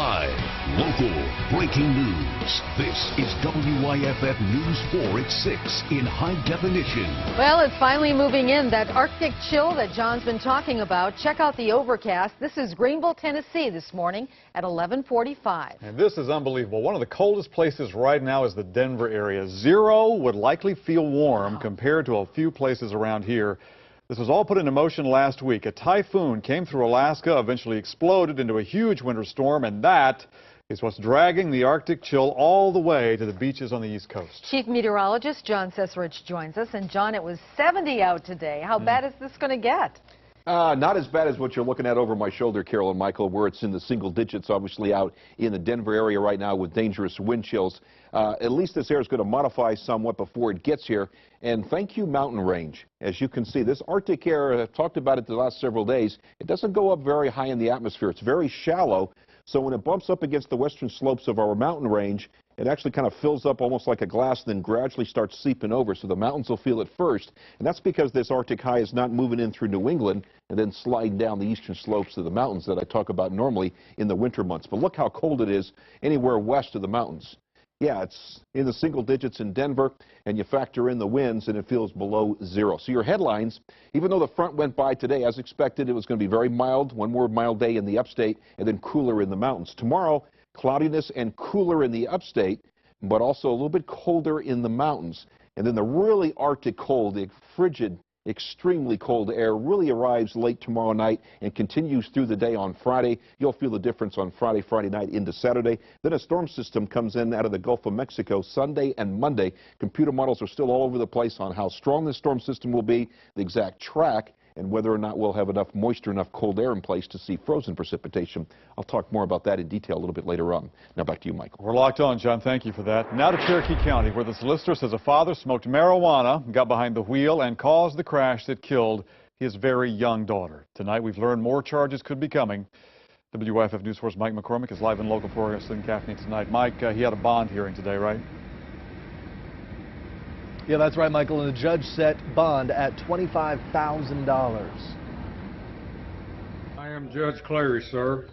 Live, local, breaking news. This is WYFF News 4 at 6 in high definition. Well, it's finally moving in, that Arctic chill that John's been talking about. Check out the overcast. This is Greenville, Tennessee this morning at 11:45. And this is unbelievable. One of the coldest places right now is the Denver area. 0 would likely feel warm compared to a few places around here. This was all put into motion last week. A typhoon came through Alaska, eventually exploded into a huge winter storm, and that is what's dragging the Arctic chill all the way to the beaches on the East Coast. Chief Meteorologist John Cesarich joins us. And John, it was 70 out today. How bad is this going to get? Not as bad as what you're looking at over my shoulder, Carol and Michael, where it's in the single digits, obviously out in the Denver area right now with dangerous wind chills. At least this air is going to modify somewhat before it gets here. And thank you, mountain range. As you can see, this Arctic air, I've talked about it the last several days, it doesn't go up very high in the atmosphere. It's very shallow. So when it bumps up against the western slopes of our mountain range, it actually kind of fills up almost like a glass, then gradually starts seeping over. So the mountains will feel it first. And that's because this Arctic high is not moving in through New England and then sliding down the eastern slopes of the mountains that I talk about normally in the winter months. But look how cold it is anywhere west of the mountains. Yeah, it's in the single digits in Denver, and you factor in the winds, and it feels below 0. So your headlines, even though the front went by today, as expected, it was going to be very mild, one more mild day in the upstate, and then cooler in the mountains. Tomorrow, cloudiness and cooler in the upstate, but also a little bit colder in the mountains. And then the really Arctic cold, the frigid, extremely cold air really arrives late tomorrow night and continues through the day on Friday. You'll feel the difference on Friday night into Saturday. Then a storm system comes in out of the Gulf of Mexico Sunday and Monday. Computer models are still all over the place on how strong this storm system will be, the exact track, and whether or not we'll have enough moisture, enough cold air in place to see frozen precipitation. I'll talk more about that in detail a little bit later on. Now back to you, Michael. We're locked on, John. Thank you for that. Now to Cherokee County, where the solicitor says a father smoked marijuana, got behind the wheel, and caused the crash that killed his very young daughter. Tonight, we've learned more charges could be coming. WYFF News 4's Mike McCormick is live in local for us in Gaffney tonight. Mike, he had a bond hearing today, right? Yeah, that's right, Michael, and the judge set bond at $25,000. I am Judge Clary, sir.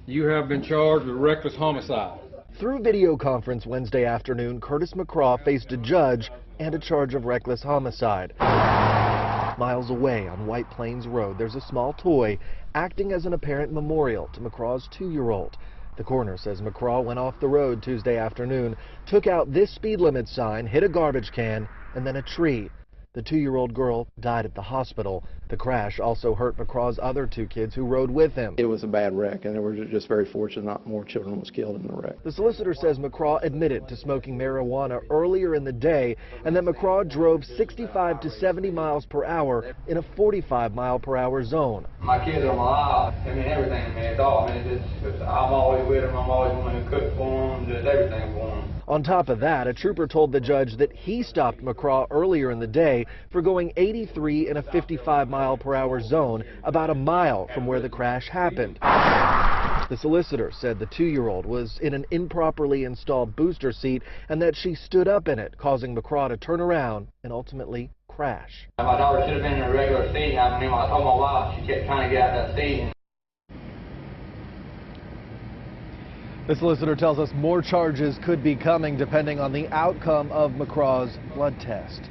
You have been charged with reckless homicide. Through video conference Wednesday afternoon, Curtis McCraw faced a judge and a charge of reckless homicide. Miles away on White Plains Road, there's a small toy acting as an apparent memorial to McCraw's 2-year-old. The coroner says McCraw went off the road Tuesday afternoon, took out this speed limit sign, hit a garbage can, and then a tree. The 2-year-old girl died at the hospital. The crash also hurt McCraw's other 2 kids who rode with him. It was a bad wreck, and we're just very fortunate not more children was killed in the wreck. The solicitor says McCraw admitted to smoking marijuana earlier in the day and that McCraw drove 65 to 70 miles per hour in a 45-mile-per-hour zone. My kids are my life. I mean, everything to me. It's all. I mean, I'm always with them. I'm always wanting to cook for them, just everything for them. On top of that, a trooper told the judge that he stopped McCraw earlier in the day for going 83 in a 55-mile-per-hour zone about a mile from where the crash happened. The solicitor said the 2-year-old was in an improperly installed booster seat and that she stood up in it, causing McCraw to turn around and ultimately crash. My daughter should have been in a regular seat. I mean, I told my wife, she kept trying to get out of that seat. The solicitor tells us more charges could be coming depending on the outcome of McCraw's blood test.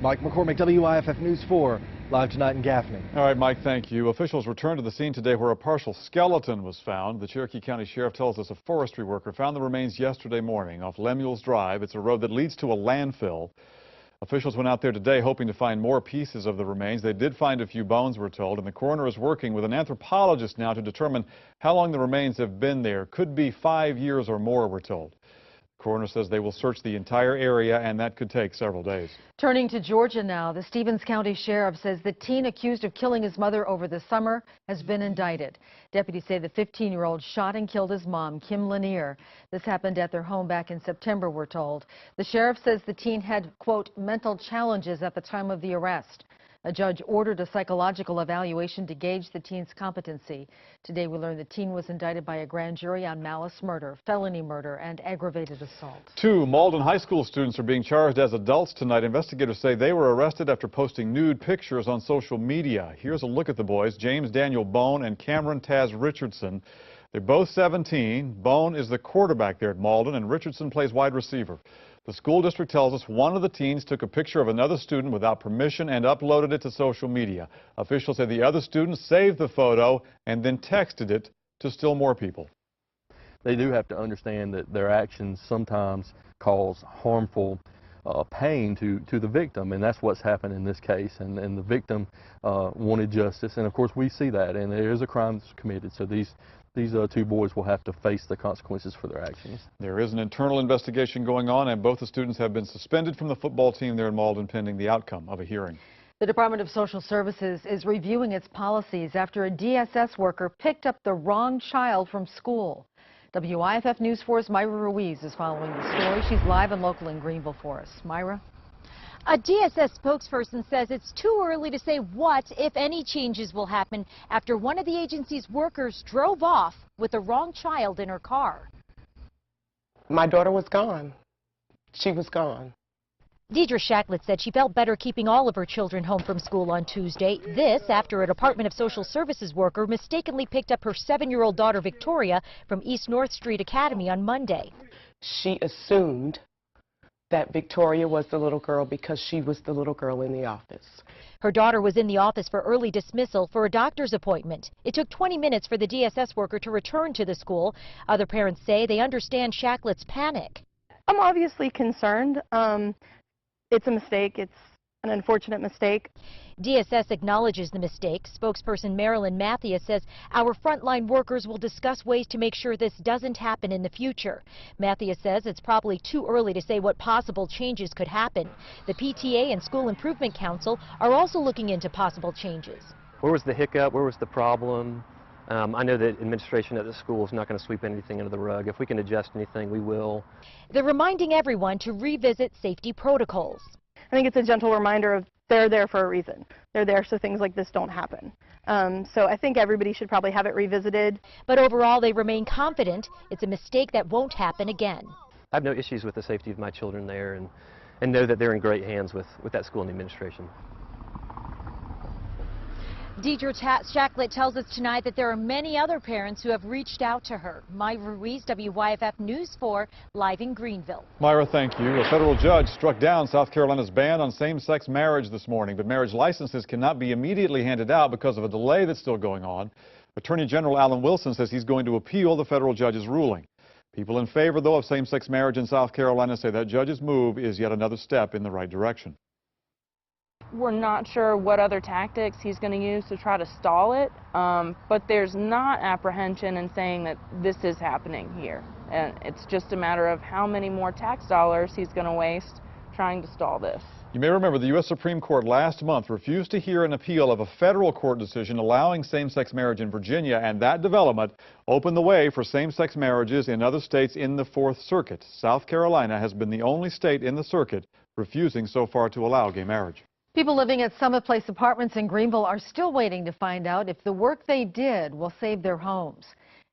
Mike McCormick, WYFF News 4, live tonight in Gaffney. All right, Mike, thank you. Officials returned to the scene today where a partial skeleton was found. The Cherokee County Sheriff tells us a forestry worker found the remains yesterday morning off Lemuels Drive. It's a road that leads to a landfill. Officials went out there today hoping to find more pieces of the remains. They did find a few bones, we're told, and the coroner is working with an anthropologist now to determine how long the remains have been there. Could be 5 years or more, we're told. The coroner says they will search the entire area, and that could take several days. Turning to Georgia now, the Stevens County Sheriff says the teen accused of killing his mother over the summer has been indicted. Deputies say the 15-year-old shot and killed his mom, Kim Lanier. This happened at their home back in September, we're told. The sheriff says the teen had, quote, mental challenges at the time of the arrest. A judge ordered a psychological evaluation to gauge the teen's competency. Today we learned the teen was indicted by a grand jury on malice murder, felony murder, and aggravated assault. 2 Malden High School students are being charged as adults tonight. Investigators say they were arrested after posting nude pictures on social media. Here's a look at the boys, James Daniel Bone and Cameron Taz Richardson. They're both 17. Bone is the quarterback there at Malden, and Richardson plays wide receiver. The school district tells us one of the teens took a picture of another student without permission and uploaded it to social media. Officials say the other student saved the photo and then texted it to still more people. They do have to understand that their actions sometimes cause harmful pain to the victim, and that's what's happened in this case. And the victim wanted justice, and of course we see that, and there is a crime that's committed. So these two boys will have to face the consequences for their actions. There is an internal investigation going on, and both the students have been suspended from the football team there in Malden pending the outcome of a hearing. The Department of Social Services is reviewing its policies after a DSS worker picked up the wrong child from school. WIFF News 4's Myra Ruiz is following the story. She's live and local in Greenville for us. Myra? A DSS spokesperson says it's too early to say what, if any, changes will happen after one of the agency's workers drove off with the wrong child in her car. My daughter was gone. She was gone. Deidre Shacklett said she felt better keeping all of her children home from school on Tuesday. This after a Department of Social Services worker mistakenly picked up her 7-year-old daughter Victoria from East North Street Academy on Monday. She assumed that Victoria was the little girl because she was the little girl in the office. Her daughter was in the office for early dismissal for a doctor's appointment. It took 20 minutes for the DSS worker to return to the school. Other parents say they understand Shacklett's panic. I'm obviously concerned. It's a mistake. It's an unfortunate mistake. DSS acknowledges the mistake. Spokesperson Marilyn Mathias says our frontline workers will discuss ways to make sure this doesn't happen in the future. Mathias says it's probably too early to say what possible changes could happen. The PTA and School Improvement Council are also looking into possible changes. Where was the hiccup? Where was the problem? I know that administration at the school is not going to sweep anything under the rug. If we can adjust anything, we will. They're reminding everyone to revisit safety protocols. I think it's a gentle reminder of they're there for a reason. They're there so things like this don't happen. So I think everybody should probably have it revisited. But overall, they remain confident it's a mistake that won't happen again. I have no issues with the safety of my children there and know that they're in great hands with that school and the administration. Deidre Shacklett tells us tonight that there are many other parents who have reached out to her. Myra Ruiz, WYFF News 4, live in Greenville. Myra, thank you. A federal judge struck down South Carolina's ban on same-sex marriage this morning, but marriage licenses cannot be immediately handed out because of a delay that's still going on. Attorney General Alan Wilson says he's going to appeal the federal judge's ruling. People in favor, though, of same-sex marriage in South Carolina say that judge's move is yet another step in the right direction. We're not sure what other tactics he's going to use to try to stall it, but there's not apprehension in saying that this is happening here. And it's just a matter of how many more tax dollars he's going to waste trying to stall this. You may remember the U.S. Supreme Court last month refused to hear an appeal of a federal court decision allowing same-sex marriage in Virginia, and that development opened the way for same-sex marriages in other states in the Fourth Circuit. South Carolina has been the only state in the circuit refusing so far to allow gay marriage. People living at Summit Place Apartments in Greenville are still waiting to find out if the work they did will save their homes.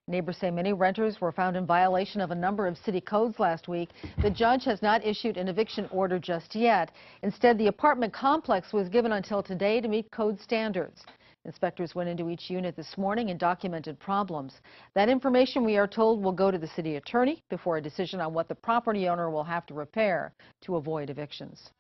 Neighbors say many renters were found in violation of a number of city codes last week. The judge has not issued an eviction order just yet. Instead, the apartment complex was given until today to meet code standards. Inspectors went into each unit this morning and documented problems. That information, we are told, will go to the city attorney before a decision on what the property owner will have to repair to avoid evictions.